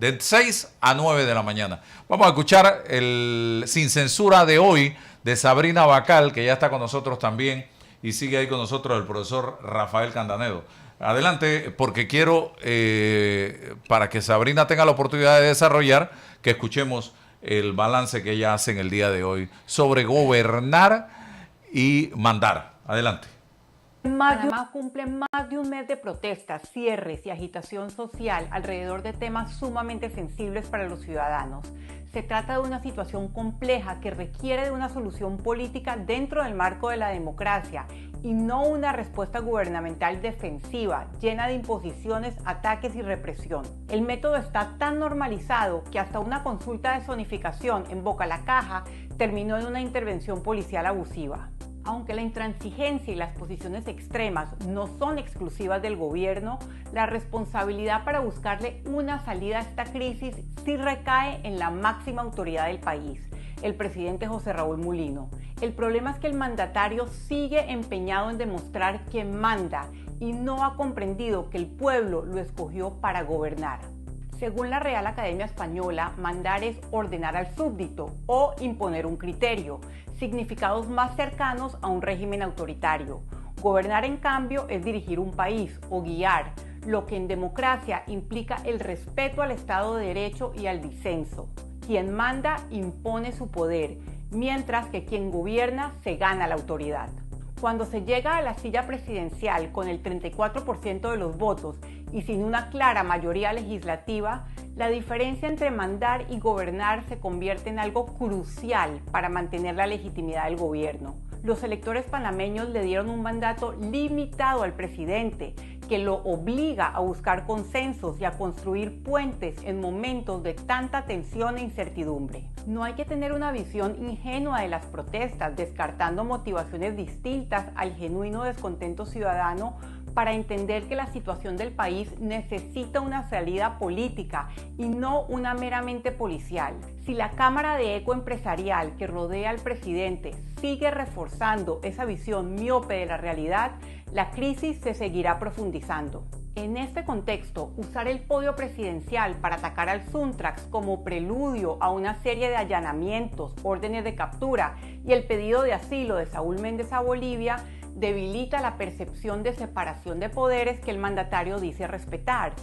de 6 a 9 de la mañana. Vamos a escuchar el Sin Censura de hoy de Sabrina Bacal, que ya está con nosotros también, y sigue ahí con nosotros el profesor Rafael Candanedo. Adelante, porque quiero, para que Sabrina tenga la oportunidad de desarrollar, que escuchemos el balance que ella hace en el día de hoy sobre gobernar y mandar. Adelante. Panamá cumple más de un mes de protestas, cierres y agitación social alrededor de temas sumamente sensibles para los ciudadanos. Se trata de una situación compleja que requiere de una solución política dentro del marco de la democracia y no una respuesta gubernamental defensiva, llena de imposiciones, ataques y represión. El método está tan normalizado que hasta una consulta de zonificación en Boca la Caja terminó en una intervención policial abusiva. Aunque la intransigencia y las posiciones extremas no son exclusivas del gobierno, la responsabilidad para buscarle una salida a esta crisis sí recae en la máxima autoridad del país, el presidente José Raúl Mulino. El problema es que el mandatario sigue empeñado en demostrar que manda y no ha comprendido que el pueblo lo escogió para gobernar. Según la Real Academia Española, mandar es ordenar al súbdito o imponer un criterio, significados más cercanos a un régimen autoritario. Gobernar, en cambio, es dirigir un país o guiar, lo que en democracia implica el respeto al Estado de Derecho y al disenso. Quien manda impone su poder, mientras que quien gobierna se gana la autoridad. Cuando se llega a la silla presidencial con el 34% de los votos y sin una clara mayoría legislativa, la diferencia entre mandar y gobernar se convierte en algo crucial para mantener la legitimidad del gobierno. Los electores panameños le dieron un mandato limitado al presidente, que lo obliga a buscar consensos y a construir puentes en momentos de tanta tensión e incertidumbre. No hay que tener una visión ingenua de las protestas, descartando motivaciones distintas al genuino descontento ciudadano, para entender que la situación del país necesita una salida política y no una meramente policial. Si la cámara de eco empresarial que rodea al presidente sigue reforzando esa visión miope de la realidad, la crisis se seguirá profundizando. En este contexto, usar el podio presidencial para atacar al Suntrax como preludio a una serie de allanamientos, órdenes de captura y el pedido de asilo de Saúl Méndez a Bolivia debilita la percepción de separación de poderes que el mandatario dice respetar.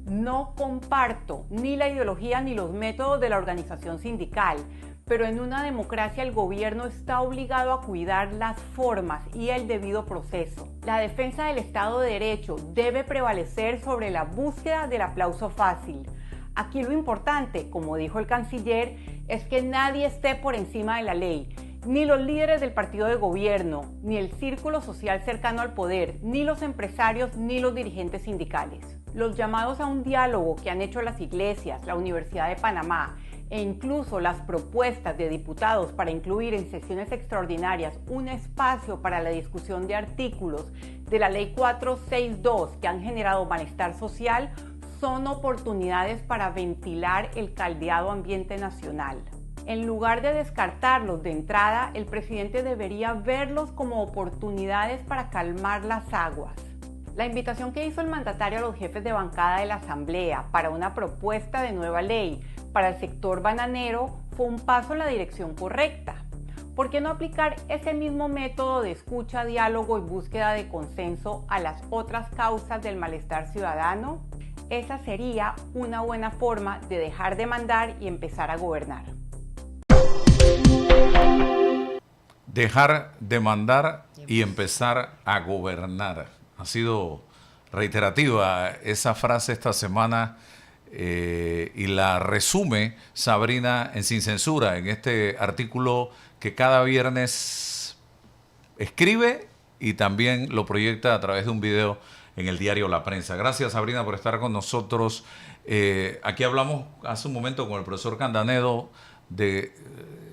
No comparto ni la ideología ni los métodos de la organización sindical, pero en una democracia el gobierno está obligado a cuidar las formas y el debido proceso. La defensa del Estado de Derecho debe prevalecer sobre la búsqueda del aplauso fácil. Aquí lo importante, como dijo el canciller, es que nadie esté por encima de la ley. Ni los líderes del partido de gobierno, ni el círculo social cercano al poder, ni los empresarios, ni los dirigentes sindicales. Los llamados a un diálogo que han hecho las iglesias, la Universidad de Panamá e incluso las propuestas de diputados para incluir en sesiones extraordinarias un espacio para la discusión de artículos de la Ley 462 que han generado malestar social son oportunidades para ventilar el caldeado ambiente nacional. En lugar de descartarlos de entrada, el presidente debería verlos como oportunidades para calmar las aguas. La invitación que hizo el mandatario a los jefes de bancada de la Asamblea para una propuesta de nueva ley para el sector bananero fue un paso en la dirección correcta. ¿Por qué no aplicar ese mismo método de escucha, diálogo y búsqueda de consenso a las otras causas del malestar ciudadano? Esa sería una buena forma de dejar de mandar y empezar a gobernar. Dejar de mandar y empezar a gobernar. Ha sido reiterativa esa frase esta semana y la resume Sabrina en Sin Censura, en este artículo que cada viernes escribe y también lo proyecta a través de un video en el diario La Prensa. Gracias, Sabrina, por estar con nosotros. Aquí hablamos hace un momento con el profesor Candanedo de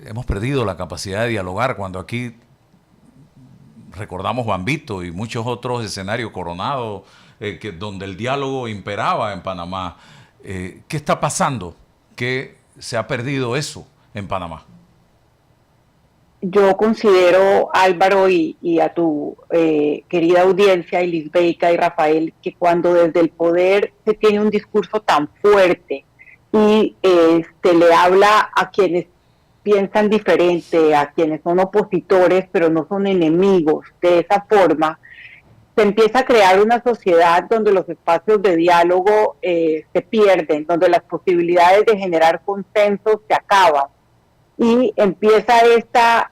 hemos perdido la capacidad de dialogar cuando aquí recordamos Bambito y muchos otros escenarios coronados donde el diálogo imperaba en Panamá. ¿Qué está pasando? ¿Qué se ha perdido eso en Panamá? Yo considero, Álvaro, y a tu querida audiencia, y Lisbeica y Rafael, que cuando desde el poder se tiene un discurso tan fuerte y se le habla a quienes piensan diferente, a quienes son opositores, pero no son enemigos. De esa forma, se empieza a crear una sociedad donde los espacios de diálogo se pierden, donde las posibilidades de generar consensos se acaban y empieza esta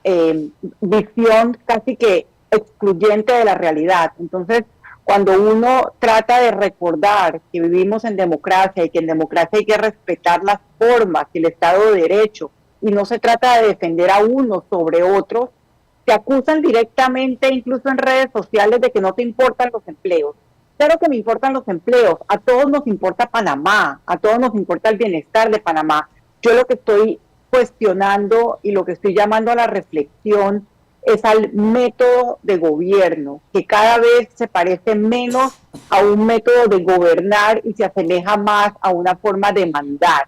visión casi que excluyente de la realidad. Entonces, cuando uno trata de recordar que vivimos en democracia y que en democracia hay que respetar las formas y el Estado de Derecho, y no se trata de defender a uno sobre otros, te acusan directamente, incluso en redes sociales, de que no te importan los empleos. Claro que me importan los empleos, a todos nos importa Panamá, a todos nos importa el bienestar de Panamá. Yo lo que estoy cuestionando y lo que estoy llamando a la reflexión es al método de gobierno, que cada vez se parece menos a un método de gobernar y se asemeja más a una forma de mandar.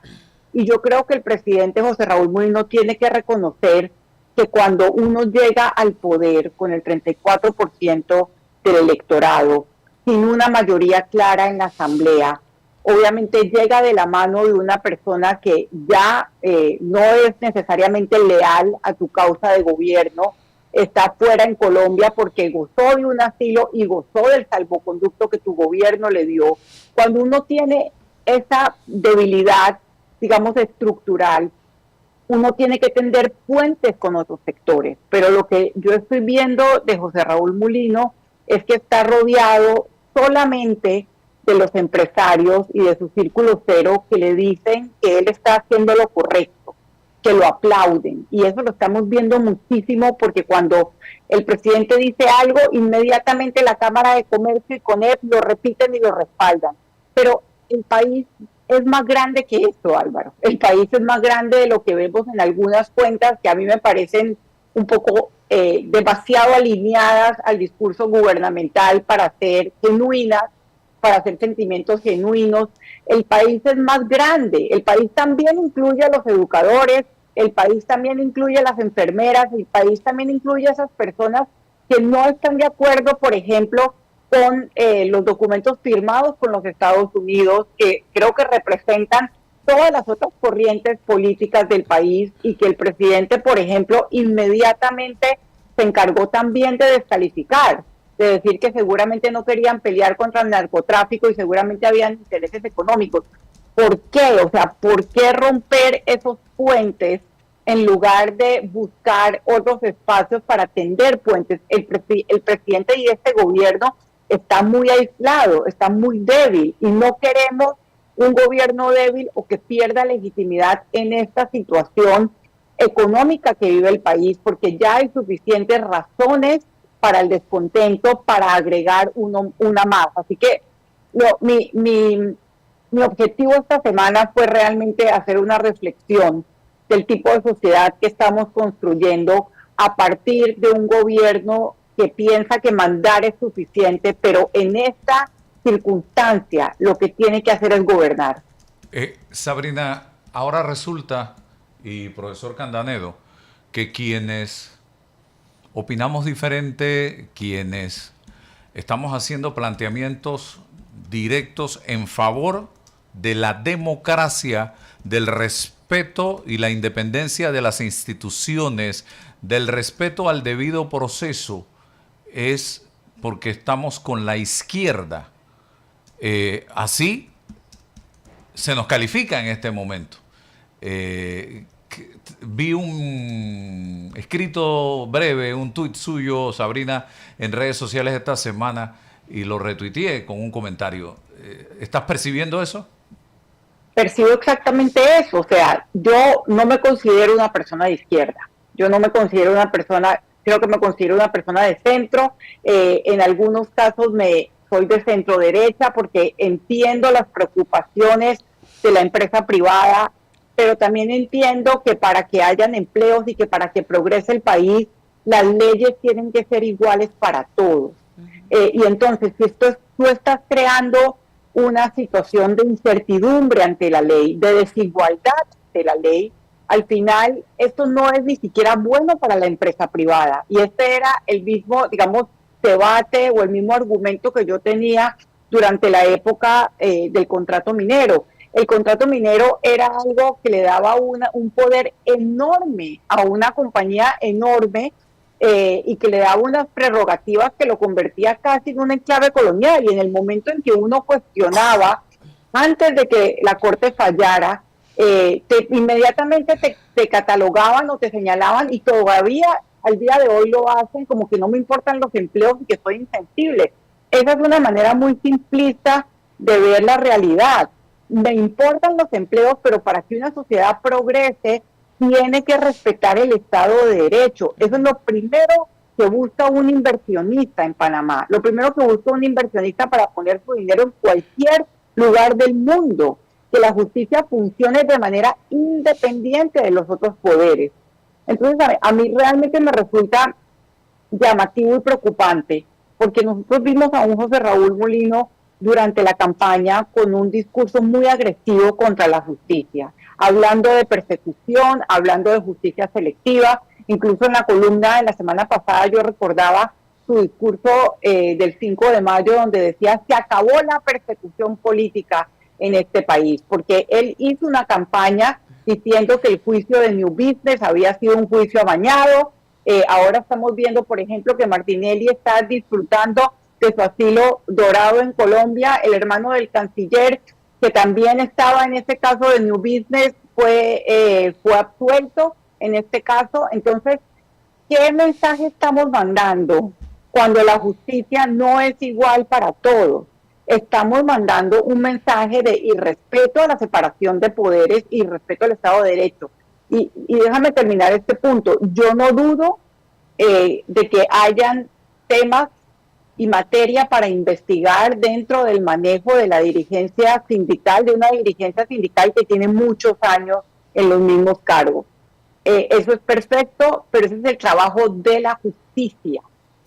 Y yo creo que el presidente José Raúl Mulino tiene que reconocer que cuando uno llega al poder con el 34% del electorado, sin una mayoría clara en la asamblea, obviamente llega de la mano de una persona que ya no es necesariamente leal a tu causa de gobierno, está fuera en Colombia porque gozó de un asilo y gozó del salvoconducto que tu gobierno le dio. Cuando uno tiene esa debilidad, digamos, estructural, uno tiene que tender puentes con otros sectores, pero lo que yo estoy viendo de José Raúl Mulino es que está rodeado solamente de los empresarios y de su círculo cero que le dicen que él está haciendo lo correcto, que lo aplauden, y eso lo estamos viendo muchísimo porque cuando el presidente dice algo, inmediatamente la Cámara de Comercio y CONEP lo repiten y lo respaldan, pero el país es más grande que esto, Álvaro. El país es más grande de lo que vemos en algunas cuentas que a mí me parecen un poco demasiado alineadas al discurso gubernamental para ser genuinas, para hacer sentimientos genuinos. El país es más grande, el país también incluye a los educadores, el país también incluye a las enfermeras, el país también incluye a esas personas que no están de acuerdo, por ejemplo, con los documentos firmados con los Estados Unidos, que creo que representan todas las otras corrientes políticas del país y que el presidente, por ejemplo, inmediatamente se encargó también de descalificar, de decir que seguramente no querían pelear contra el narcotráfico y seguramente habían intereses económicos. ¿Por qué? O sea, ¿por qué romper esos puentes en lugar de buscar otros espacios para tender puentes? El presidente y este gobierno está muy aislado, está muy débil y no queremos un gobierno débil o que pierda legitimidad en esta situación económica que vive el país, porque ya hay suficientes razones para el descontento, para agregar una más. Así que mi objetivo esta semana fue realmente hacer una reflexión del tipo de sociedad que estamos construyendo a partir de un gobierno que piensa que mandar es suficiente, pero en esta circunstancia lo que tiene que hacer es gobernar. Sabrina, ahora resulta, y profesor Candanedo, que quienes opinamos diferente, quienes estamos haciendo planteamientos directos en favor de la democracia, del respeto y la independencia de las instituciones, del respeto al debido proceso, es porque estamos con la izquierda. Así se nos califica en este momento. Vi un escrito breve, un tuit suyo, Sabrina, en redes sociales esta semana y lo retuiteé con un comentario. ¿Estás percibiendo eso? Percibo exactamente eso. O sea, yo no me considero una persona de izquierda. Yo no me considero una persona, creo que me considero una persona de centro. En algunos casos soy de centro derecha porque entiendo las preocupaciones de la empresa privada, pero también entiendo que para que hayan empleos y que para que progrese el país, las leyes tienen que ser iguales para todos. Y entonces, si tú estás creando una situación de incertidumbre ante la ley, de desigualdad ante la ley, al final esto no es ni siquiera bueno para la empresa privada. Y este era el mismo, digamos, debate o el mismo argumento que yo tenía durante la época del contrato minero. el contrato minero era algo que le daba un poder enorme a una compañía enorme, y que le daba unas prerrogativas que lo convertía casi en un enclave colonial. Y en el momento en que uno cuestionaba, antes de que la corte fallara, inmediatamente te catalogaban o te señalaban, y todavía al día de hoy lo hacen como que no me importan los empleos y que soy insensible. Esa es una manera muy simplista de ver la realidad. Me importan los empleos, pero para que una sociedad progrese, tiene que respetar el Estado de Derecho. Eso es lo primero que busca un inversionista en Panamá. Lo primero que busca un inversionista para poner su dinero en cualquier lugar del mundo. Que la justicia funcione de manera independiente de los otros poderes. Entonces, a mí realmente me resulta llamativo y preocupante, porque nosotros vimos a un José Raúl Molino durante la campaña con un discurso muy agresivo contra la justicia, hablando de persecución, hablando de justicia selectiva. Incluso en la columna de la semana pasada yo recordaba su discurso del 5 de mayo, donde decía: se acabó la persecución política en este país, porque él hizo una campaña diciendo que el juicio de New Business había sido un juicio amañado. Ahora estamos viendo, por ejemplo, que Martinelli está disfrutando de su asilo dorado en Colombia. El hermano del canciller, que también estaba en este caso de New Business, fue absuelto en este caso. Entonces, ¿qué mensaje estamos mandando cuando la justicia no es igual para todos? Estamos mandando un mensaje de irrespeto a la separación de poderes y respeto al Estado de Derecho. Y déjame terminar este punto. Yo no dudo de que hayan temas y materia para investigar dentro del manejo de la dirigencia sindical, de una dirigencia sindical que tiene muchos años en los mismos cargos. Eso es perfecto, pero ese es el trabajo de la justicia.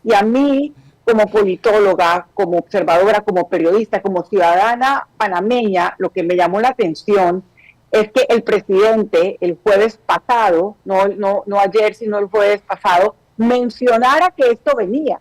Y a mí, como politóloga, como observadora, como periodista, como ciudadana panameña, lo que me llamó la atención es que el presidente el jueves pasado, no ayer, sino el jueves pasado, mencionara que esto venía.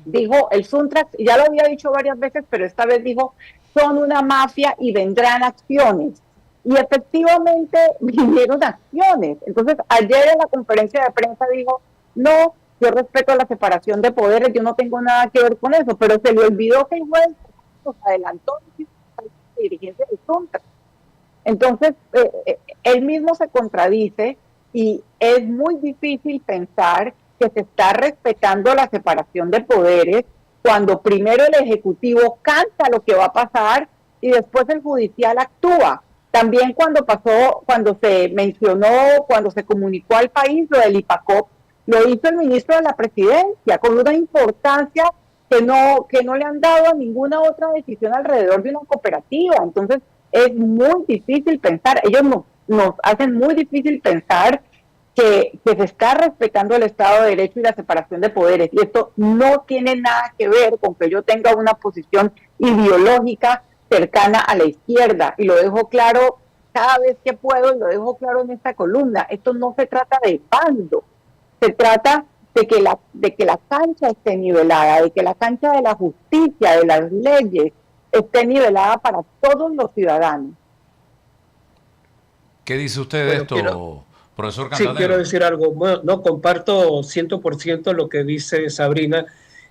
Dijo, el Suntrax, ya lo había dicho varias veces, pero esta vez dijo, son una mafia y vendrán acciones. Y efectivamente vinieron acciones. Entonces, ayer en la conferencia de prensa dijo, no, yo respeto la separación de poderes, yo no tengo nada que ver con eso, pero se le olvidó que el juez nos adelantó la dirigencia del Suntrax. Entonces, él mismo se contradice, y es muy difícil pensar que se está respetando la separación de poderes cuando primero el Ejecutivo canta lo que va a pasar y después el Judicial actúa. También cuando se mencionó, cuando se comunicó al país lo del IPACOP, lo hizo el ministro de la Presidencia con una importancia que no le han dado a ninguna otra decisión alrededor de una cooperativa. Entonces, es muy difícil pensar, ellos nos hacen muy difícil pensar que se está respetando el Estado de Derecho y la separación de poderes. Y esto no tiene nada que ver con que yo tenga una posición ideológica cercana a la izquierda. Y lo dejo claro cada vez que puedo, y lo dejo claro en esta columna. Esto no se trata de bando, se trata de que la cancha esté nivelada, de que la cancha de la justicia, de las leyes, esté nivelada para todos los ciudadanos. ¿Qué dice usted de esto, profesor Cantanero? Sí, quiero decir algo. Bueno, no comparto 100% lo que dice Sabrina,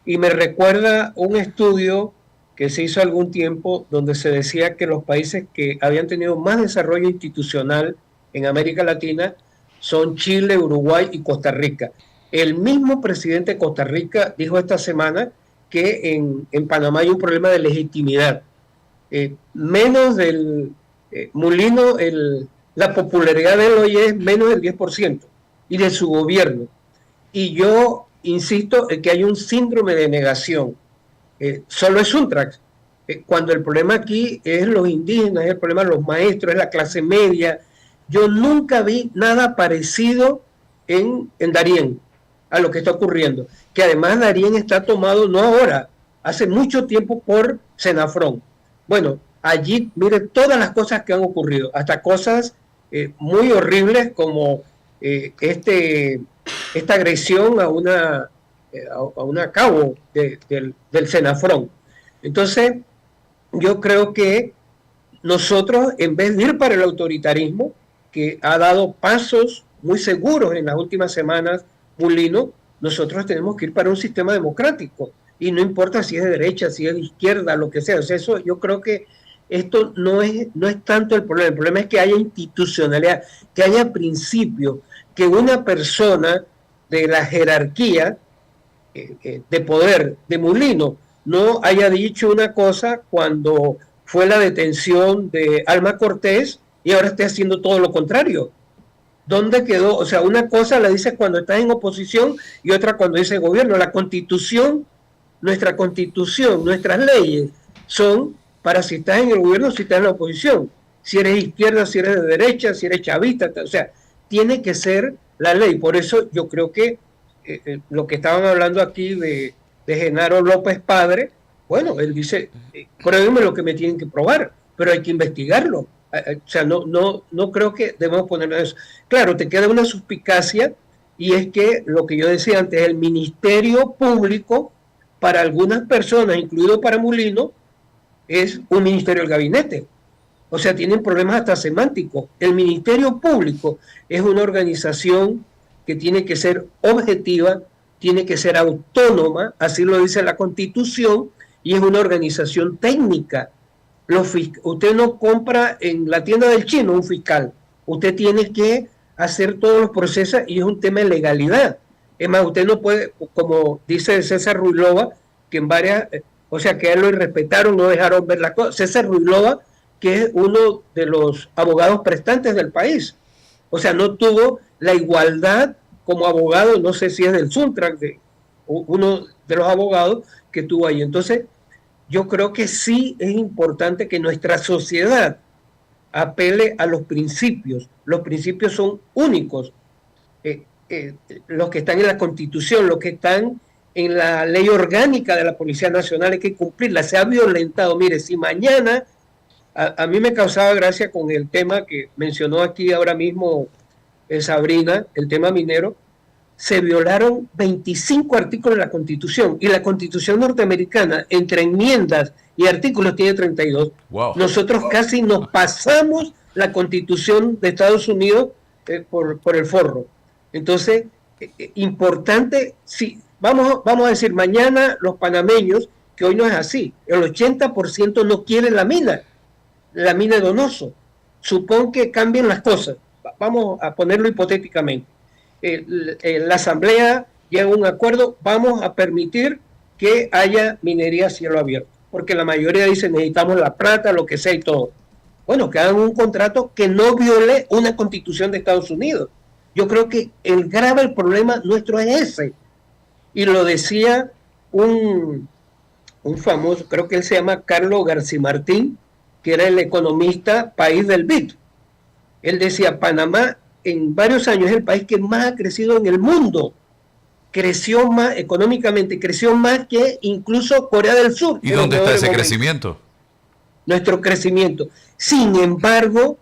y me recuerda un estudio que se hizo algún tiempo donde se decía que los países que habían tenido más desarrollo institucional en América Latina son Chile, Uruguay y Costa Rica. El mismo presidente de Costa Rica dijo esta semana que en Panamá hay un problema de legitimidad. Menos del Molino, la popularidad de él hoy es menos del 10%, y de su gobierno. Y yo insisto en que hay un síndrome de negación. Solo es Suntrax. Cuando el problema aquí es los indígenas, es el problema de los maestros, es la clase media. Yo nunca vi nada parecido en Darién a lo que está ocurriendo. Que además Darién está tomado, no ahora, hace mucho tiempo por Senafrón. Bueno, allí, mire todas las cosas que han ocurrido, hasta cosas muy horribles como esta agresión a una cabo del Senafrón. Entonces, yo creo que nosotros, en vez de ir para el autoritarismo, que ha dado pasos muy seguros en las últimas semanas, Mulino, nosotros tenemos que ir para un sistema democrático. Y no importa si es de derecha, si es de izquierda, lo que sea. O sea, eso, yo creo que esto no es tanto el problema es que haya institucionalidad, que haya principios, que una persona de la jerarquía de poder de Mulino no haya dicho una cosa cuando fue la detención de Alma Cortés y ahora esté haciendo todo lo contrario. ¿Dónde quedó? O sea, una cosa la dices cuando estás en oposición y otra cuando dice gobierno. La Constitución, nuestra Constitución, nuestras leyes son para si estás en el gobierno, si estás en la oposición. Si eres izquierda, si eres de derecha, si eres chavista. O sea, tiene que ser la ley. Por eso yo creo que lo que estaban hablando aquí de Genaro López Padre, bueno, él dice, pruébenme lo que me tienen que probar, pero hay que investigarlo. O sea, no creo que debemos ponernos eso. Claro, te queda una suspicacia y es que lo que yo decía antes, el Ministerio Público, para algunas personas, incluido para Mulino, es un ministerio del gabinete. O sea, tienen problemas hasta semánticos. El Ministerio Público es una organización que tiene que ser objetiva, tiene que ser autónoma, así lo dice la Constitución, y es una organización técnica. Usted no compra en la tienda del chino un fiscal, usted tiene que hacer todos los procesos y es un tema de legalidad. Es más, usted no puede, como dice César Ruilova, que en varias, o sea, que a él lo irrespetaron, no dejaron ver las cosas. César Ruilova, que es uno de los abogados prestantes del país, o sea, no tuvo la igualdad como abogado, no sé si es del Suntrac, uno de los abogados que tuvo ahí. Entonces, yo creo que sí es importante que nuestra sociedad apele a los principios. Los principios son únicos. Los que están en la Constitución, los que están en la ley orgánica de la Policía Nacional, hay que cumplirla. Se ha violentado. Mire, si mañana, a mí me causaba gracia con el tema que mencionó aquí ahora mismo Sabrina, el tema minero, se violaron 25 artículos de la Constitución y la Constitución norteamericana entre enmiendas y artículos tiene 32. Wow. Nosotros casi nos pasamos la Constitución de Estados Unidos por el forro. Entonces, importante, sí, vamos a decir, mañana los panameños, que hoy no es así, el 80% no quiere la mina de Donoso. Supón que cambien las cosas. Vamos a ponerlo hipotéticamente. La Asamblea llega a un acuerdo, vamos a permitir que haya minería a cielo abierto, porque la mayoría dice necesitamos la plata, lo que sea y todo. Bueno, que hagan un contrato que no viole una Constitución de Estados Unidos. Yo creo que el problema nuestro es ese. Y lo decía un famoso, creo que él se llama Carlos García Martín, que era el economista país del BID. Él decía, Panamá en varios años es el país que más ha crecido en el mundo. Creció más económicamente, creció más que incluso Corea del Sur. ¿Y dónde está ese crecimiento? Nuestro crecimiento. Sin embargo,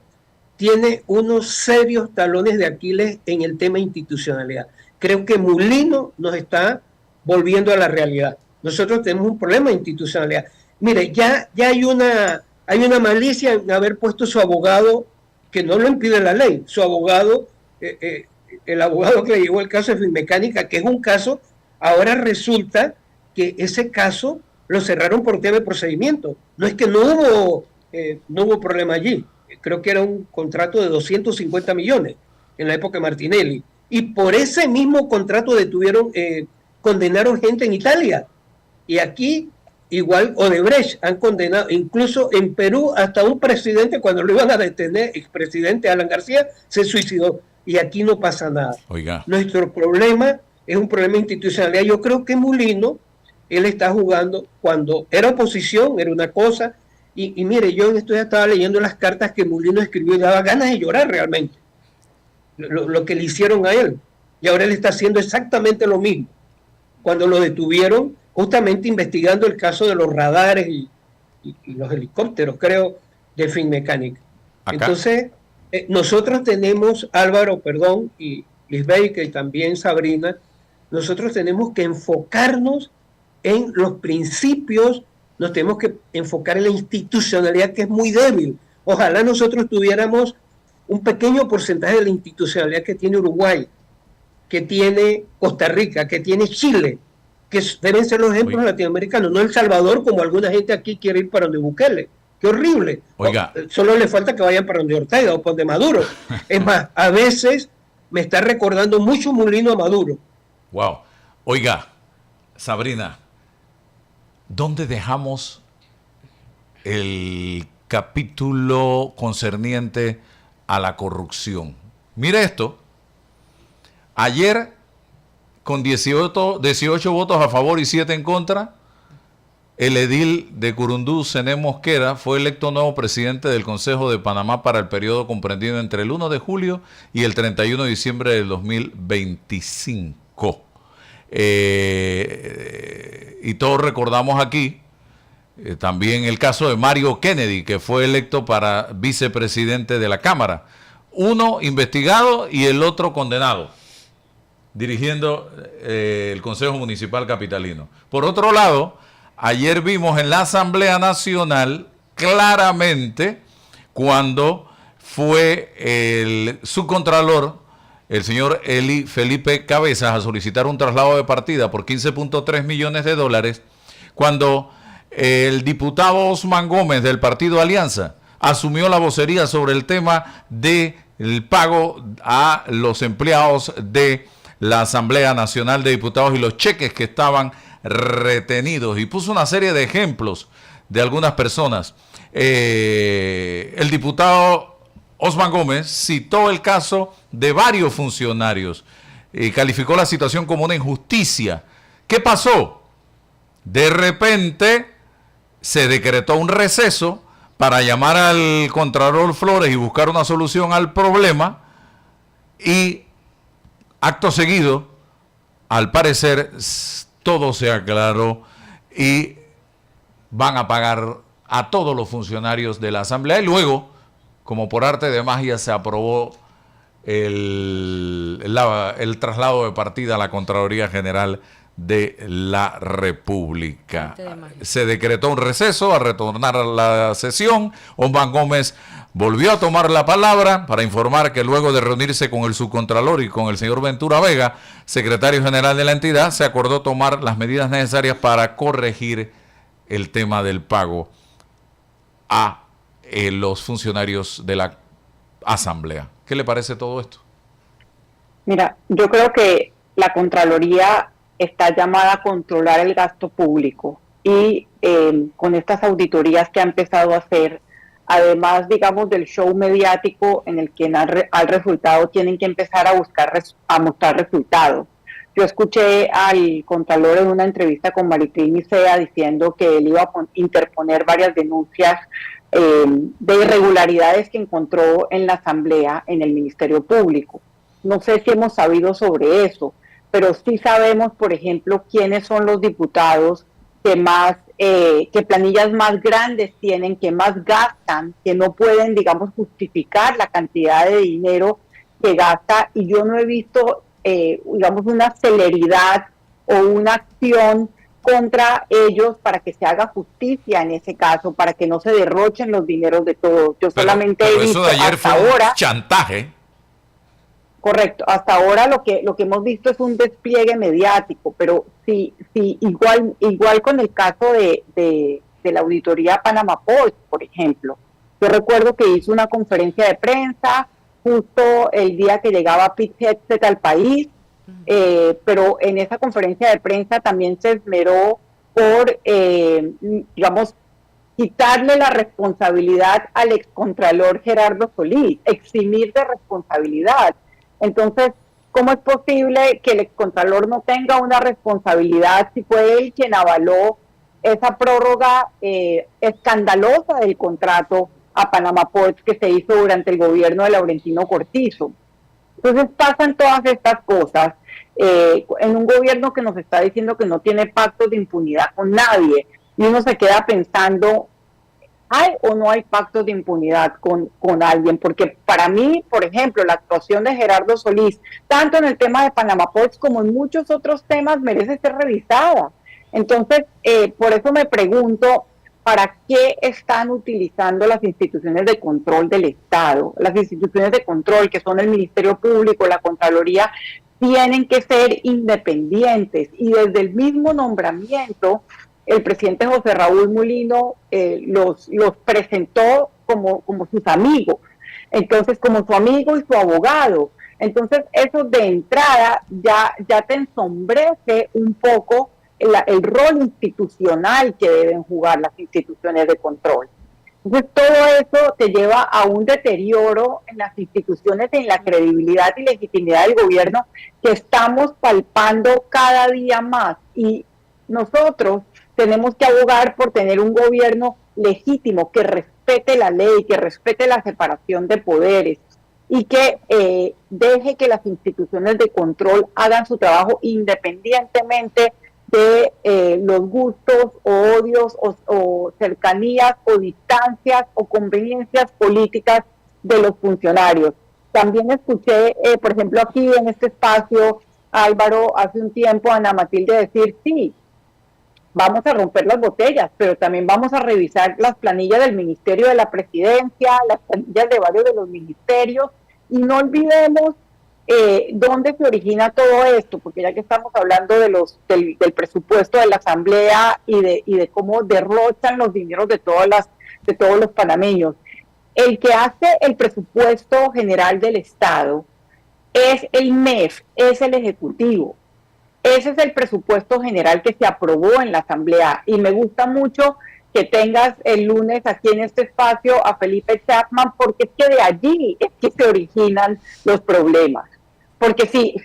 tiene unos serios talones de Aquiles en el tema institucionalidad. Creo que Mulino nos está volviendo a la realidad. Nosotros tenemos un problema de institucionalidad. Mire, ya hay una malicia en haber puesto su abogado, que no lo impide la ley, su abogado, el abogado que le llevó el caso de Finmecánica, que es un caso, ahora resulta que ese caso lo cerraron por tema de procedimiento. No es que no hubo problema allí. Creo que era un contrato de 250 millones en la época de Martinelli. Y por ese mismo contrato condenaron gente en Italia. Y aquí, igual Odebrecht, han condenado, incluso en Perú, hasta un presidente, cuando lo iban a detener, expresidente Alan García, se suicidó. Y aquí no pasa nada. Oiga. Nuestro problema es un problema institucional. Yo creo que Mulino, él está jugando, cuando era oposición, era una cosa. Y mire, yo en esto ya estaba leyendo las cartas que Mulino escribió y daba ganas de llorar realmente. Lo que le hicieron a él. Y ahora él está haciendo exactamente lo mismo. Cuando lo detuvieron, justamente investigando el caso de los radares y los helicópteros, creo, de Finmecánica. Entonces, nosotros tenemos, Álvaro, y Lisbeth, y también Sabrina, nosotros tenemos que enfocarnos en los principios, nos tenemos que enfocar en la institucionalidad, que es muy débil. Ojalá nosotros tuviéramos un pequeño porcentaje de la institucionalidad que tiene Uruguay, que tiene Costa Rica, que tiene Chile, que deben ser los ejemplos latinoamericanos, no El Salvador, como alguna gente aquí quiere ir para donde Bukele. ¡Qué horrible! Oiga. Solo le falta que vayan para donde Ortega o para donde Maduro. Es más, a veces me está recordando mucho Mulino a Maduro. Wow. Oiga, Sabrina, ¿dónde dejamos el capítulo concerniente a la corrupción? Mire esto. Ayer, con 18 votos a favor y 7 en contra, el edil de Curundú, Cené Mosquera, fue electo nuevo presidente del Consejo de Panamá para el periodo comprendido entre el 1 de julio y el 31 de diciembre del 2025. Y todos recordamos aquí también el caso de Mario Kennedy, que fue electo para vicepresidente de la Cámara. Uno investigado y el otro condenado, dirigiendo el Consejo Municipal Capitalino. Por otro lado, ayer vimos en la Asamblea Nacional claramente cuando fue el subcontralor, el señor Eli Felipe Cabezas, a solicitar un traslado de partida por 15.3 millones de dólares, cuando el diputado Osman Gómez del Partido Alianza asumió la vocería sobre el tema del pago a los empleados de la Asamblea Nacional de Diputados y los cheques que estaban retenidos, y puso una serie de ejemplos de algunas personas. El diputado Osman Gómez citó el caso de varios funcionarios y calificó la situación como una injusticia. ¿Qué pasó? De repente se decretó un receso para llamar al Contralor Flores y buscar una solución al problema, y acto seguido, al parecer, todo se aclaró y van a pagar a todos los funcionarios de la Asamblea. Y luego, como por arte de magia, se aprobó el traslado de partida a la Contraloría General de la República. Se decretó un receso a retornar a la sesión. Osman Gómez volvió a tomar la palabra para informar que luego de reunirse con el subcontralor y con el señor Ventura Vega, secretario general de la entidad, se acordó tomar las medidas necesarias para corregir el tema del pago a los funcionarios de la Asamblea. ¿Qué le parece todo esto? Mira, yo creo que la Contraloría está llamada a controlar el gasto público, y con estas auditorías que ha empezado a hacer, además, digamos, del show mediático en el que al resultado tienen que empezar a mostrar resultados. Yo escuché al Contralor en una entrevista con Maricruz Nicea diciendo que él iba a interponer varias denuncias de irregularidades que encontró en la Asamblea, en el Ministerio Público. No sé si hemos sabido sobre eso, pero sí sabemos, por ejemplo, quiénes son los diputados que planillas más grandes tienen, que más gastan, que no pueden, digamos, justificar la cantidad de dinero que gasta, y yo no he visto, digamos, una celeridad o una acción contra ellos para que se haga justicia en ese caso, para que no se derrochen los dineros de todos. Yo solamente he visto eso de ayer hasta fue ahora un chantaje. Correcto, hasta ahora lo que hemos visto es un despliegue mediático, pero sí igual con el caso de la auditoría Panama Ports, por ejemplo. Yo recuerdo que hizo una conferencia de prensa justo el día que llegaba Pete Hegseth al país, pero en esa conferencia de prensa también se esmeró por, digamos, quitarle la responsabilidad al excontralor Gerardo Solís, eximir de responsabilidad. Entonces, ¿cómo es posible que el excontralor no tenga una responsabilidad si fue él quien avaló esa prórroga escandalosa del contrato a Panama Ports que se hizo durante el gobierno de Laurentino Cortizo? Entonces pasan todas estas cosas en un gobierno que nos está diciendo que no tiene pactos de impunidad con nadie, y uno se queda pensando, ¿hay o no hay pactos de impunidad con alguien? Porque para mí, por ejemplo, la actuación de Gerardo Solís, tanto en el tema de Panama Ports como en muchos otros temas, merece ser revisada. Entonces, por eso me pregunto, ¿para qué están utilizando las instituciones de control del Estado? Las instituciones de control, que son el Ministerio Público, la Contraloría, tienen que ser independientes, y desde el mismo nombramiento, el presidente José Raúl Mulino los presentó como sus amigos, entonces como su amigo y su abogado. Entonces eso de entrada ya te ensombrece un poco el rol institucional que deben jugar las instituciones de control. Entonces todo eso te lleva a un deterioro en las instituciones, en la credibilidad y legitimidad del gobierno que estamos palpando cada día más, y nosotros tenemos que abogar por tener un gobierno legítimo, que respete la ley, que respete la separación de poderes, y que deje que las instituciones de control hagan su trabajo independientemente de los gustos o odios o cercanías o distancias o conveniencias políticas de los funcionarios. También escuché, por ejemplo, aquí en este espacio, Álvaro, hace un tiempo, a Ana Matilde decir, sí, vamos a romper las botellas, pero también vamos a revisar las planillas del Ministerio de la Presidencia, las planillas de varios de los ministerios, y no olvidemos dónde se origina todo esto, porque ya que estamos hablando de del presupuesto de la Asamblea y de cómo derrochan los dineros de todos los panameños. El que hace el presupuesto general del Estado es el MEF, es el Ejecutivo. Ese es el presupuesto general que se aprobó en la Asamblea, y me gusta mucho que tengas el lunes aquí en este espacio a Felipe Chapman, porque es que de allí es que se originan los problemas. Porque si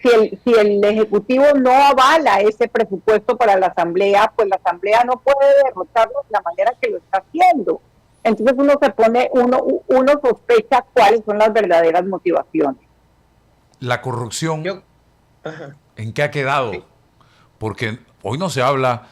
el Ejecutivo no avala ese presupuesto para la Asamblea, pues la Asamblea no puede derrotarlo de la manera que lo está haciendo. Entonces uno sospecha cuáles son las verdaderas motivaciones. La corrupción, ¿en qué ha quedado? Sí. Porque hoy no se habla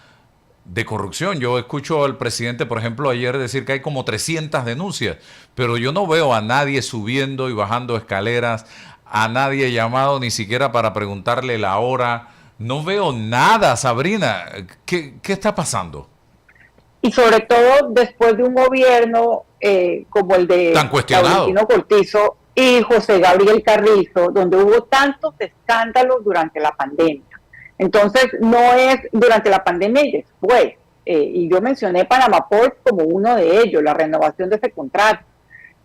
de corrupción. Yo escucho al presidente, por ejemplo, ayer decir que hay como 300 denuncias, pero yo no veo a nadie subiendo y bajando escaleras, a nadie llamado ni siquiera para preguntarle la hora. No veo nada, Sabrina. ¿Qué está pasando? Y sobre todo después de un gobierno como el de Laurentino Cortizo y José Gabriel Carrizo, donde hubo tantos escándalos durante la pandemia. Entonces, no es durante la pandemia y después. Y yo mencioné Panama Ports como uno de ellos, la renovación de ese contrato.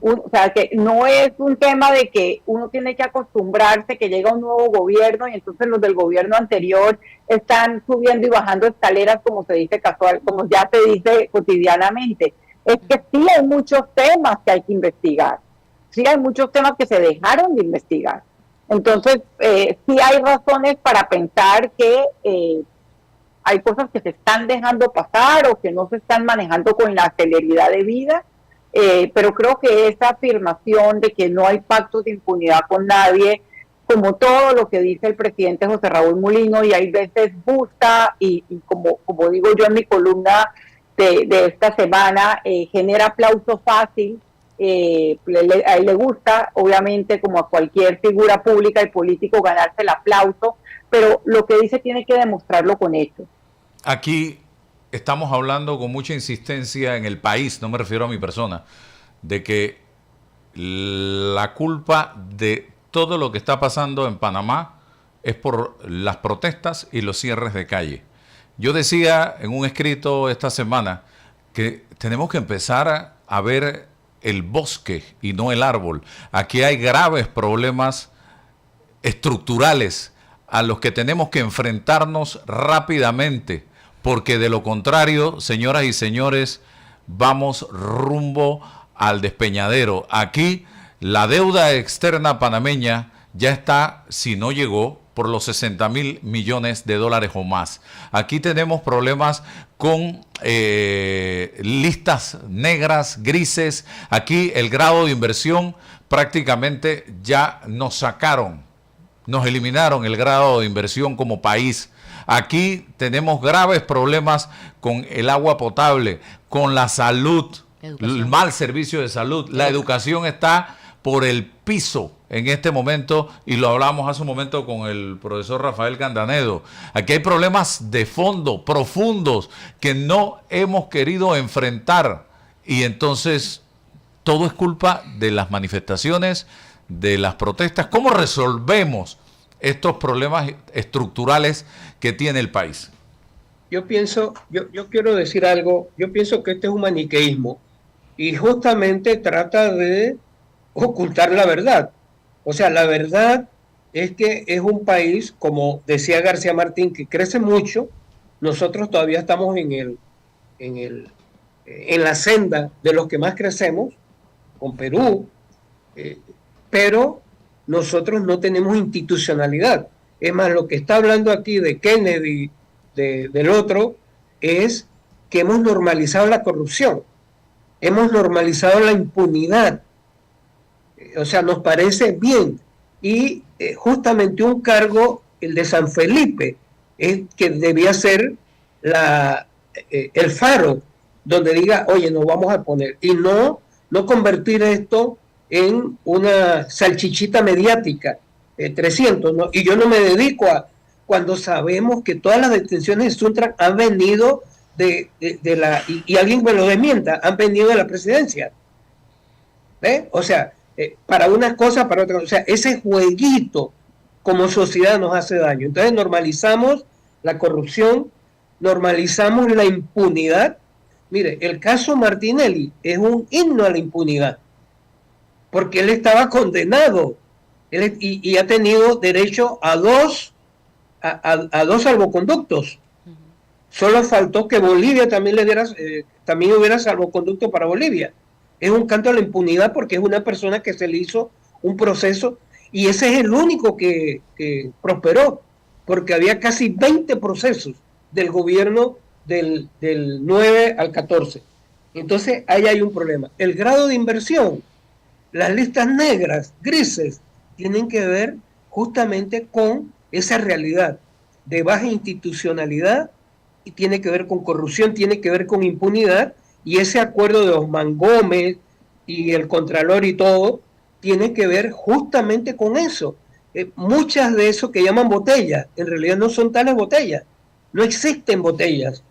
O sea, que no es un tema de que uno tiene que acostumbrarse que llega un nuevo gobierno y entonces los del gobierno anterior están subiendo y bajando escaleras, como se dice casual, como ya se dice cotidianamente. Es que sí hay muchos temas que hay que investigar. Sí hay muchos temas que se dejaron de investigar. Entonces, sí hay razones para pensar que hay cosas que se están dejando pasar o que no se están manejando con la celeridad debida, pero creo que esa afirmación de que no hay pactos de impunidad con nadie, como todo lo que dice el presidente José Raúl Mulino, y hay veces busca, y como digo yo en mi columna de esta semana, genera aplauso fácil. A él le gusta, obviamente, como a cualquier figura pública y político, ganarse el aplauso, pero lo que dice tiene que demostrarlo con hechos. Aquí estamos hablando con mucha insistencia en el país, no me refiero a mi persona, de que la culpa de todo lo que está pasando en Panamá es por las protestas y los cierres de calle. Yo decía en un escrito esta semana que tenemos que empezar a ver el bosque y no el árbol. Aquí hay graves problemas estructurales a los que tenemos que enfrentarnos rápidamente, porque de lo contrario, señoras y señores, vamos rumbo al despeñadero. Aquí la deuda externa panameña ya está, si no llegó, por los 60.000 millones de dólares o más. Aquí tenemos problemas con listas negras, grises. Aquí el grado de inversión prácticamente ya nos sacaron, nos eliminaron el grado de inversión como país. Aquí tenemos graves problemas con el agua potable, con la salud, el mal servicio de salud. La educación está por el piso en este momento, y lo hablamos hace un momento con el profesor Rafael Candanedo. Aquí hay problemas de fondo, profundos, que no hemos querido enfrentar, y entonces todo es culpa de las manifestaciones, de las protestas. ¿Cómo resolvemos estos problemas estructurales que tiene el país? Yo quiero decir algo, yo pienso que este es un maniqueísmo y justamente trata de ocultar la verdad. O sea, la verdad es que es un país, como decía García Martín, que crece mucho. Nosotros todavía estamos en la senda de los que más crecemos, con Perú, pero nosotros no tenemos institucionalidad. Es más, lo que está hablando aquí de Kennedy, del otro, es que hemos normalizado la corrupción, hemos normalizado la impunidad. O sea, nos parece bien. Y justamente un cargo, el de San Felipe, que debía ser el faro donde diga, oye, nos vamos a poner, y no convertir esto en una salchichita mediática, 300, ¿no? Y yo no me dedico a, cuando sabemos que todas las detenciones de Suntran han venido y alguien me lo desmienta, han venido de la presidencia. O sea, para unas cosas, para otras. O sea, ese jueguito como sociedad nos hace daño. Entonces normalizamos la corrupción, normalizamos la impunidad. Mire, el caso Martinelli es un himno a la impunidad, porque él estaba condenado y ha tenido derecho a dos salvoconductos. Solo faltó que Bolivia también también hubiera salvoconducto para Bolivia. Es un canto a la impunidad porque es una persona que se le hizo un proceso y ese es el único que prosperó, porque había casi 20 procesos del gobierno del 9 al 14. Entonces ahí hay un problema. El grado de inversión, las listas negras, grises, tienen que ver justamente con esa realidad de baja institucionalidad, y tiene que ver con corrupción, tiene que ver con impunidad, y ese acuerdo de Osman Gómez y el Contralor y todo, tiene que ver justamente con eso. Muchas de eso que llaman botellas, en realidad no son tales botellas, no existen botellas.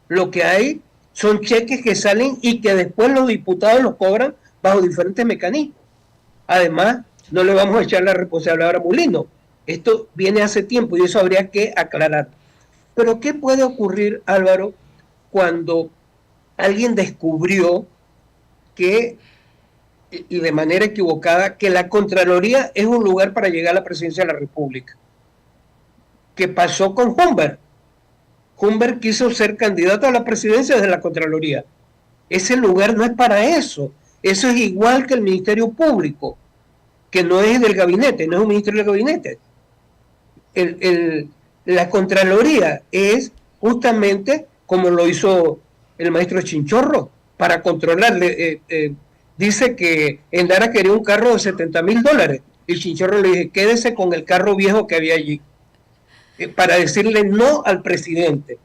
Lo que hay son cheques que salen y que después los diputados los cobran bajo diferentes mecanismos. Además, no le vamos a echar la responsabilidad a Mulino. Esto viene hace tiempo y eso habría que aclarar. Pero ¿qué puede ocurrir, Álvaro, cuando alguien descubrió que, y de manera equivocada, que la Contraloría es un lugar para llegar a la presidencia de la República? ¿Qué pasó con Humbert? Humbert quiso ser candidato a la presidencia desde la Contraloría. Ese lugar no es para eso. Eso es igual que el Ministerio Público, que no es del gabinete, no es un ministerio del gabinete. La Contraloría es justamente como lo hizo el maestro Chinchorro, para controlarle. Dice que Endara quería un carro de $70,000 y Chinchorro le dije, quédese con el carro viejo que había allí, para decirle no al presidente,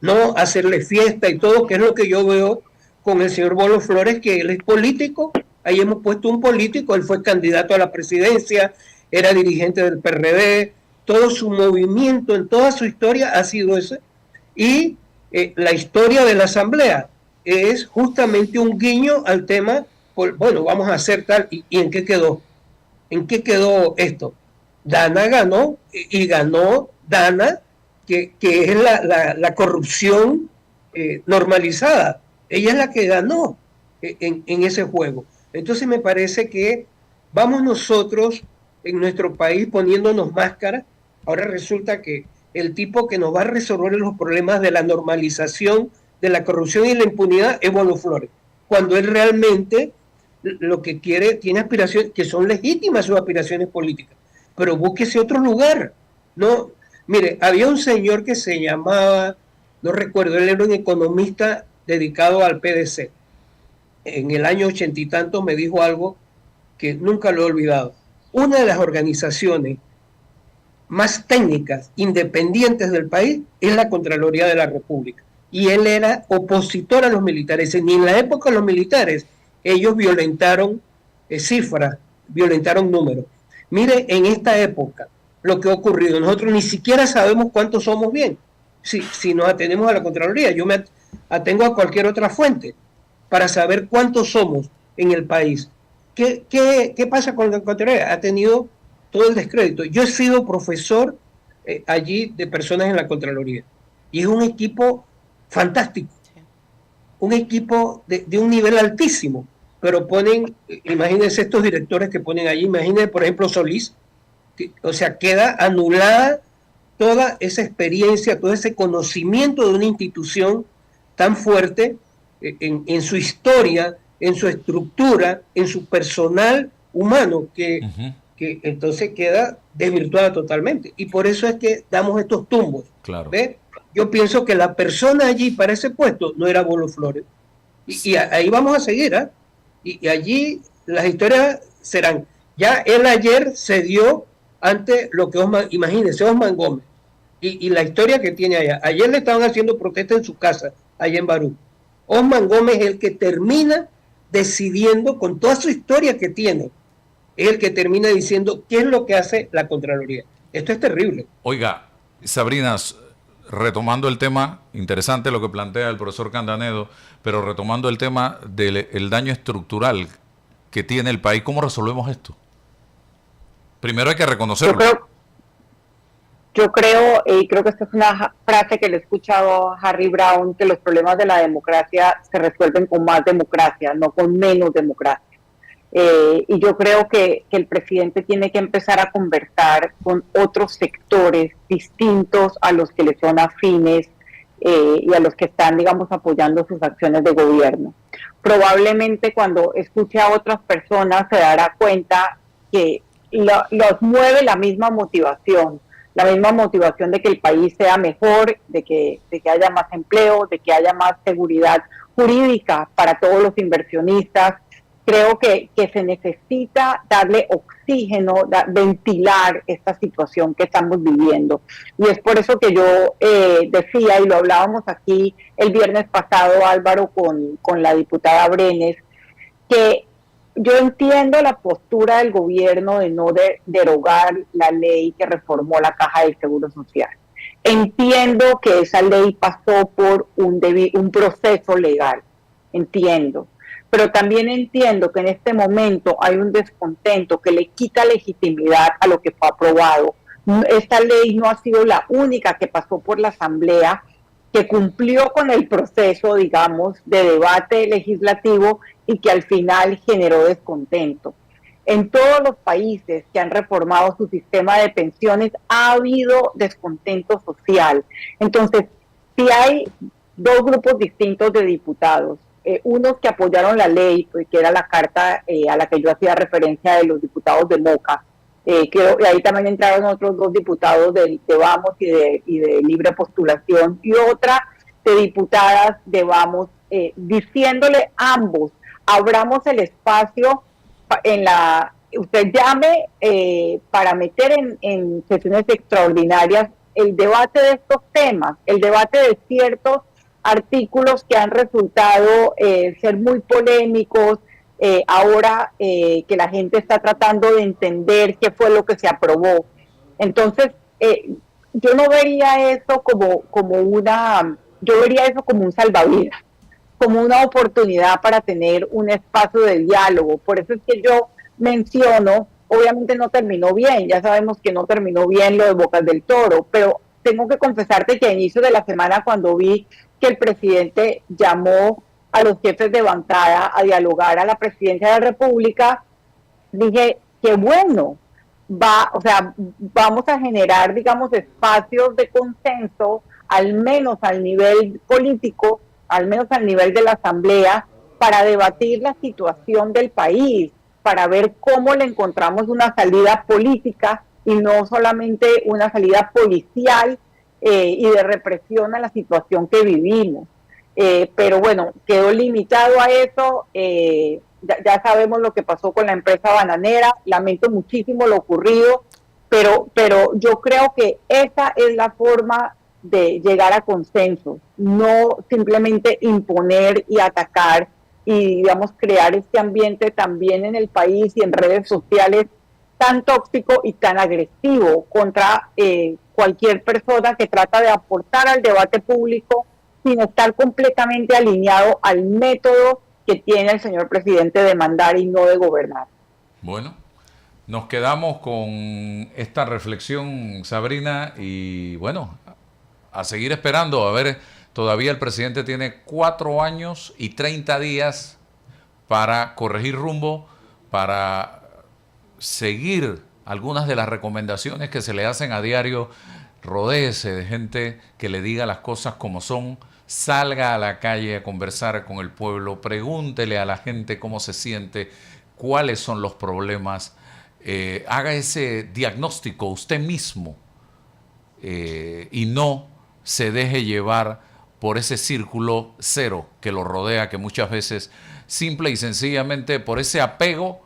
no hacerle fiesta y todo, que es lo que yo veo con el señor Bolo Flores, que él es político. Ahí hemos puesto un político, él fue candidato a la presidencia, era dirigente del PRD, todo su movimiento en toda su historia ha sido ese, y la historia de la Asamblea es justamente un guiño al tema, bueno, vamos a hacer tal, y ¿en qué quedó? ¿En qué quedó esto? Dana ganó, y ganó Dana, que es la corrupción normalizada. Ella es la que ganó en ese juego. Entonces me parece que vamos nosotros en nuestro país poniéndonos máscaras. Ahora resulta que el tipo que nos va a resolver los problemas de la normalización de la corrupción y la impunidad es Bolo Flores, cuando él realmente lo que quiere, tiene aspiraciones que son legítimas, sus aspiraciones políticas, pero búsquese otro lugar. No, mire, había un señor que se llamaba, no recuerdo, él era un economista dedicado al PDC. En el año 80 y tanto me dijo algo que nunca lo he olvidado. Una de las organizaciones más técnicas, independientes del país, es la Contraloría de la República. Y él era opositor a los militares. Ni en la época de los militares, ellos violentaron cifras violentaron números. Mire, en esta época, lo que ha ocurrido, nosotros ni siquiera sabemos cuántos somos bien, si nos atenemos a la Contraloría. Yo me atengo a cualquier otra fuente para saber cuántos somos en el país. ¿Qué pasa con la Contraloría? Ha tenido todo el descrédito. Yo he sido profesor allí de personas en la Contraloría y es un equipo fantástico, un equipo de un nivel altísimo, pero ponen, imagínense estos directores que ponen allí, imagínense por ejemplo Solís, o sea, queda anulada toda esa experiencia, todo ese conocimiento de una institución tan fuerte en su historia, en su estructura, en su personal humano, que entonces queda desvirtuada totalmente. Y por eso es que damos estos tumbos. Claro. ¿Ve? Yo pienso que la persona allí para ese puesto no era Bolo Flores. Y ahí vamos a seguir, ¿eh? Y allí las historias serán. Ya él ayer se dio ante lo que imagínense, Osman Gómez. Y la historia que tiene allá. Ayer le estaban haciendo protesta en su casa, allá en Barú. Osman Gómez es el que termina decidiendo, con toda su historia que tiene, es el que termina diciendo qué es lo que hace la Contraloría. Esto es terrible. Oiga, Sabrina, retomando el tema, interesante lo que plantea el profesor Candanedo, pero retomando el tema del daño estructural que tiene el país, ¿cómo resolvemos esto? Primero hay que reconocerlo. Yo creo, y creo que esta es una frase que le he escuchado a Harry Brown, que los problemas de la democracia se resuelven con más democracia, no con menos democracia. Y yo creo que el presidente tiene que empezar a conversar con otros sectores distintos a los que le son afines y a los que están, digamos, apoyando sus acciones de gobierno. Probablemente cuando escuche a otras personas se dará cuenta que los mueve la misma motivación de que el país sea mejor, de que haya más empleo, de que haya más seguridad jurídica para todos los inversionistas. Creo que se necesita darle oxígeno, ventilar esta situación que estamos viviendo. Y es por eso que yo decía, y lo hablábamos aquí el viernes pasado, Álvaro, con la diputada Brenes, que yo entiendo la postura del gobierno de no derogar la ley que reformó la Caja del Seguro Social. Entiendo que esa ley pasó por un proceso legal, entiendo. Pero también entiendo que en este momento hay un descontento que le quita legitimidad a lo que fue aprobado. Esta ley no ha sido la única que pasó por la Asamblea, que cumplió con el proceso, digamos, de debate legislativo y que al final generó descontento. En todos los países que han reformado su sistema de pensiones ha habido descontento social. Entonces, si hay dos grupos distintos de diputados, unos que apoyaron la ley, pues, que era la carta a la que yo hacía referencia de los diputados de Moca, y ahí también entraron otros dos diputados de Vamos y de Libre Postulación, y otra de diputadas de Vamos, diciéndole ambos, abramos el espacio usted llame para meter en sesiones extraordinarias el debate de estos temas, el debate de ciertos artículos que han resultado ser muy polémicos, ahora que la gente está tratando de entender qué fue lo que se aprobó. Entonces, yo no vería eso yo vería eso como un salvavidas, como una oportunidad para tener un espacio de diálogo. Por eso es que yo menciono, obviamente no terminó bien, ya sabemos que no terminó bien lo de Bocas del Toro, pero tengo que confesarte que a inicio de la semana, cuando vi que el presidente llamó a los jefes de bancada a dialogar a la presidencia de la República, dije, qué bueno, vamos a generar, digamos, espacios de consenso, al menos al nivel político, al menos al nivel de la Asamblea, para debatir la situación del país, para ver cómo le encontramos una salida política y no solamente una salida policial y de represión a la situación que vivimos. Pero bueno, quedó limitado a eso. Ya sabemos lo que pasó con la empresa bananera, lamento muchísimo lo ocurrido, pero yo creo que esa es la forma de llegar a consenso, no simplemente imponer y atacar y digamos, crear este ambiente también en el país y en redes sociales tan tóxico y tan agresivo contra cualquier persona que trata de aportar al debate público sin estar completamente alineado al método que tiene el señor presidente de mandar y no de gobernar. Bueno, nos quedamos con esta reflexión, Sabrina, y bueno, a seguir esperando. A ver, todavía el presidente tiene 4 años y 30 días para corregir rumbo, para seguir algunas de las recomendaciones que se le hacen a diario. Rodéese de gente que le diga las cosas como son, salga a la calle a conversar con el pueblo, pregúntele a la gente cómo se siente, cuáles son los problemas, haga ese diagnóstico usted mismo y no se deje llevar por ese círculo cero que lo rodea, que muchas veces simple y sencillamente por ese apego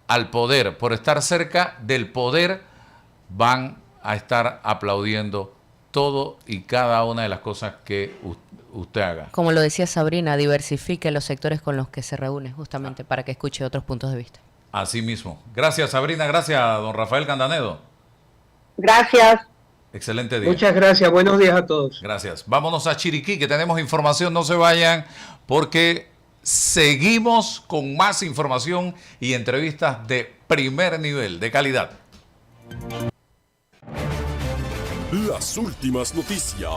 al poder, por estar cerca del poder, van a estar aplaudiendo todo y cada una de las cosas que usted haga. Como lo decía Sabrina, diversifique los sectores con los que se reúne, justamente para que escuche otros puntos de vista. Así mismo. Gracias, Sabrina. Gracias, don Rafael Candanedo. Gracias. Excelente día. Muchas gracias. Buenos días a todos. Gracias. Vámonos a Chiriquí, que tenemos información. No se vayan, porque seguimos con más información y entrevistas de primer nivel, de calidad. Las últimas noticias.